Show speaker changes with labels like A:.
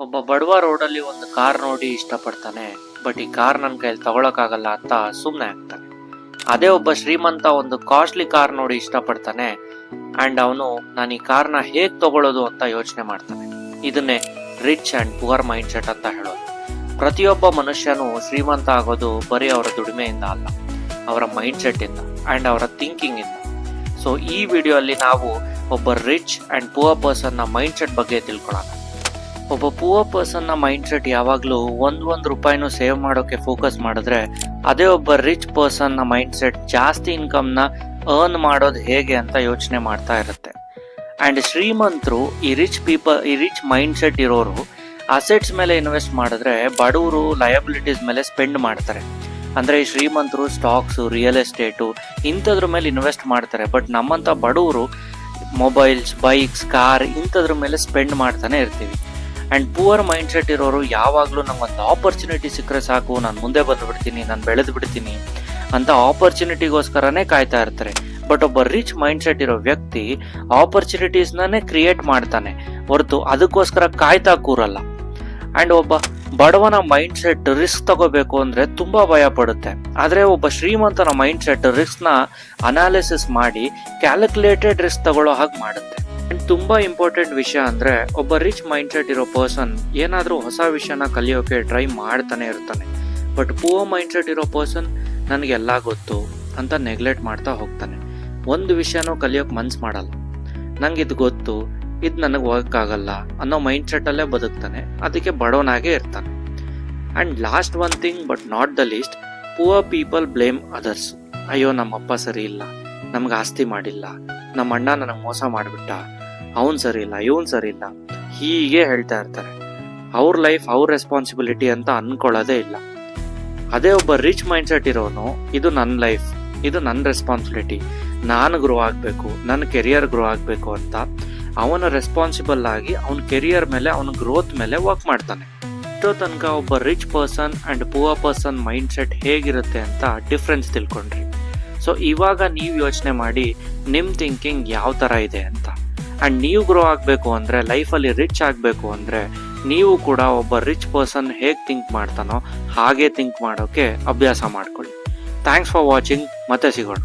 A: ಒಬ್ಬ ಬಡವ ರೋಡಲ್ಲಿ ಒಂದು ಕಾರ್ ನೋಡಿ ಇಷ್ಟಪಡ್ತಾನೆ. ಬಟ್ ಈ ಕಾರ್ ನನ್ನ ಕೈಯಲ್ಲಿ ತಗೊಳಕ್ಕಾಗಲ್ಲ ಅಂತ ಸುಮ್ಮನೆ ಆಗ್ತಾನೆ. ಅದೇ ಒಬ್ಬ ಶ್ರೀಮಂತ ಒಂದು ಕಾಸ್ಟ್ಲಿ ಕಾರ್ ನೋಡಿ ಇಷ್ಟಪಡ್ತಾನೆ ಅಂಡ್ ಅವನು ನಾನು ಈ ಕಾರ್ನ ಹೇಗ್ ತಗೊಳ್ಳೋದು ಅಂತ ಯೋಚನೆ ಮಾಡ್ತಾನೆ. ಇದನ್ನೇ rich and poor mind set ಅಂತ ಹೇಳೋದು. ಪ್ರತಿಯೊಬ್ಬ ಮನುಷ್ಯನು ಶ್ರೀಮಂತ ಆಗೋದು ಬರೀ ಅವರ ದುಡಿಮೆಯಿಂದ ಅಲ್ಲ, ಅವರ ಮೈಂಡ್ ಸೆಟ್ ಇಂದ ಅಂಡ್ ಅವರ ಥಿಂಕಿಂಗ್ ಇಂದ. ಸೊ ಈ ವಿಡಿಯೋ ಅಲ್ಲಿ ನಾವು ಒಬ್ಬ ರಿಚ್ ಅಂಡ್ ಪುವರ್ ಪರ್ಸನ್ ನ ಮೈಂಡ್ ಸೆಟ್ ಬಗ್ಗೆ ತಿಳ್ಕೊಳ್ಳೋಣ. ಒಬ್ಬ ಪುವರ್ ಪರ್ಸನ್ ನ ಮೈಂಡ್ ಸೆಟ್ ಯಾವಾಗ್ಲೂ ಒಂದ್ ರೂಪಾಯಿನೂ ಸೇವ್ ಮಾಡೋಕೆ ಫೋಕಸ್ ಮಾಡಿದ್ರೆ, ಅದೇ ಒಬ್ಬ ರಿಚ್ ಪರ್ಸನ್ ನ ಮೈಂಡ್ ಸೆಟ್ ಜಾಸ್ತಿ ಇನ್ಕಮ್ ನ ಅರ್ನ್ ಮಾಡೋದು ಹೇಗೆ ಅಂತ ಯೋಚನೆ ಮಾಡ್ತಾ ಇರುತ್ತೆ. ಅಂಡ್ ಶ್ರೀಮಂತರು, ಈ ರಿಚ್ ಮೈಂಡ್ ಸೆಟ್ ಇರೋರು ಅಸೆಟ್ಸ್ ಮೇಲೆ ಇನ್ವೆಸ್ಟ್ ಮಾಡಿದ್ರೆ, ಬಡವರು ಲಯಬಿಲಿಟೀಸ್ ಮೇಲೆ ಸ್ಪೆಂಡ್ ಮಾಡ್ತಾರೆ. ಅಂದ್ರೆ ಈ ಶ್ರೀಮಂತರು ಸ್ಟಾಕ್ಸ್, ರಿಯಲ್ ಎಸ್ಟೇಟು ಇಂಥದ್ರ ಮೇಲೆ ಇನ್ವೆಸ್ಟ್ ಮಾಡ್ತಾರೆ. ಬಟ್ ನಮ್ಮಂತ ಬಡವರು ಮೊಬೈಲ್ಸ್, ಬೈಕ್ಸ್, ಕಾರ್ ಇಂಥದ್ರ ಮೇಲೆ ಸ್ಪೆಂಡ್ ಮಾಡ್ತಾನೆ ಇರ್ತೀವಿ. ಅಂಡ್ ಪುವರ್ ಮೈಂಡ್ ಸೆಟ್ ಇರೋರು ಯಾವಾಗಲೂ ನಂಗೊಂದು ಆಪರ್ಚುನಿಟಿ ಸಿಕ್ಕರೆ ಸಾಕು, ನಾನು ಮುಂದೆ ಬಂದುಬಿಡ್ತೀನಿ, ನಾನು ಬೆಳೆದು ಬಿಡ್ತೀನಿ ಅಂತ ಆಪರ್ಚುನಿಟಿಗೋಸ್ಕರನೇ ಕಾಯ್ತಾ ಇರ್ತಾರೆ. ಬಟ್ ಒಬ್ಬ ರಿಚ್ ಮೈಂಡ್ ಸೆಟ್ ಇರೋ ವ್ಯಕ್ತಿ ಆಪರ್ಚುನಿಟೀಸ್ನೇ ಕ್ರಿಯೇಟ್ ಮಾಡ್ತಾನೆ ಹೊರತು ಅದಕ್ಕೋಸ್ಕರ ಕಾಯ್ತಾ ಕೂರಲ್ಲ. ಅಂಡ್ ಒಬ್ಬ ಬಡವನ ಮೈಂಡ್ ಸೆಟ್ ರಿಸ್ಕ್ ತಗೋಬೇಕು ಅಂದ್ರೆ ತುಂಬಾ ಭಯ ಪಡುತ್ತೆ. ಆದ್ರೆ ಒಬ್ಬ ಶ್ರೀಮಂತನ ಮೈಂಡ್ ಸೆಟ್ ರಿಸ್ಕ್ ನ ಅನಾಲಿಸಿಸ್ ಮಾಡಿ ಕ್ಯಾಲ್ಕುಲೇಟೆಡ್ ರಿಸ್ಕ್ ತಗೊಳ್ಳೋ ಹಾಗೆ ಮಾಡುತ್ತೆ. ಅಂಡ್ ತುಂಬಾ ಇಂಪಾರ್ಟೆಂಟ್ ವಿಷಯ ಅಂದ್ರೆ, ಒಬ್ಬ ರಿಚ್ ಮೈಂಡ್ ಸೆಟ್ ಇರೋ ಪರ್ಸನ್ ಏನಾದ್ರೂ ಹೊಸ ವಿಷಯನ ಕಲಿಯೋಕೆ ಟ್ರೈ ಮಾಡ್ತಾನೆ ಇರ್ತಾನೆ. ಬಟ್ ಪುವರ್ ಮೈಂಡ್ ಸೆಟ್ ಇರೋ ಪರ್ಸನ್ ನನಗೆಲ್ಲ ಗೊತ್ತು ಅಂತ ನೆಗ್ಲೆಕ್ಟ್ ಮಾಡ್ತಾ ಹೋಗ್ತಾನೆ. ಒಂದು ವಿಷಯನೂ ಕಲಿಯೋಕೆ ಮನ್ಸು ಮಾಡಲ್ಲ. ನಂಗೆ ಇದು ಗೊತ್ತು, ಇದು ನನಗೆ ವರ್ಕ್ ಆಗಲ್ಲ ಅನ್ನೋ ಮೈಂಡ್ ಸೆಟ್ ಅಲ್ಲೇ ಬದುಕ್ತಾನೆ. ಅದಕ್ಕೆ ಬಡವನಾಗೆ ಇರ್ತಾನೆ. And last one thing but not the least, poor people blame others. ಅಯ್ಯೋ ನಮ್ಮಪ್ಪ ಸರಿ ಇಲ್ಲ, ನಮ್ಗೆ ಆಸ್ತಿ ಮಾಡಿಲ್ಲ, ನಮ್ಮ ಅಣ್ಣ ನನಗೆ ಮೋಸ ಮಾಡಿಬಿಟ್ಟ, ಅವನ್ ಸರಿ ಇಲ್ಲ, ಇವನ್ ಸರಿ ಇಲ್ಲ, ಹೀಗೆ ಹೇಳ್ತಾ ಇರ್ತಾರೆ. ಅವ್ರ ಲೈಫ್ ಅವ್ರ ರೆಸ್ಪಾನ್ಸಿಬಿಲಿಟಿ ಅಂತ ಅನ್ಕೊಳ್ಳೋದೇ ಇಲ್ಲ. ಅದೇ ಒಬ್ಬ ರಿಚ್ ಮೈಂಡ್ ಸೆಟ್ ಇರೋನು, ಇದು ನನ್ನ ಲೈಫ್, ಇದು ನನ್ನ ರೆಸ್ಪಾನ್ಸಿಬಿಲಿಟಿ, ನಾನು ಗ್ರೋ ಆಗಬೇಕು, ನನ್ನ ಕೆರಿಯರ್ ಗ್ರೋ ಆಗಬೇಕು ಅಂತ ಅವನ ರೆಸ್ಪಾನ್ಸಿಬಲ್ ಆಗಿ ಅವನ ಕೆರಿಯರ್ ಮೇಲೆ, ಅವನ ಗ್ರೋತ್ ಮೇಲೆ ವರ್ಕ್ ಮಾಡ್ತಾನೆ. ಇಷ್ಟೋ ತನಕ ಒಬ್ಬ rich person and poor person mind set ಹೇಗಿರುತ್ತೆ ಅಂತ ಡಿಫ್ರೆನ್ಸ್ ತಿಳ್ಕೊಂಡ್ರಿ. ಸೊ ಇವಾಗ ನೀವು ಯೋಚನೆ ಮಾಡಿ ನಿಮ್ಮ ಥಿಂಕಿಂಗ್ ಯಾವ ಥರ ಇದೆ ಅಂತ. ಆ್ಯಂಡ್ ನೀವು ಗ್ರೋ ಆಗಬೇಕು ಅಂದರೆ, ಲೈಫಲ್ಲಿ ರಿಚ್ ಆಗಬೇಕು ಅಂದರೆ, ನೀವು ಕೂಡ ಒಬ್ಬ ರಿಚ್ ಪರ್ಸನ್ ಹೇಗೆ ಥಿಂಕ್ ಮಾಡ್ತಾನೋ ಹಾಗೆ ಥಿಂಕ್ ಮಾಡೋಕ್ಕೆ ಅಭ್ಯಾಸ ಮಾಡ್ಕೊಳ್ಳಿ. Thanks for watching. ಮತ್ತೆ ಸಿಗೋಣ.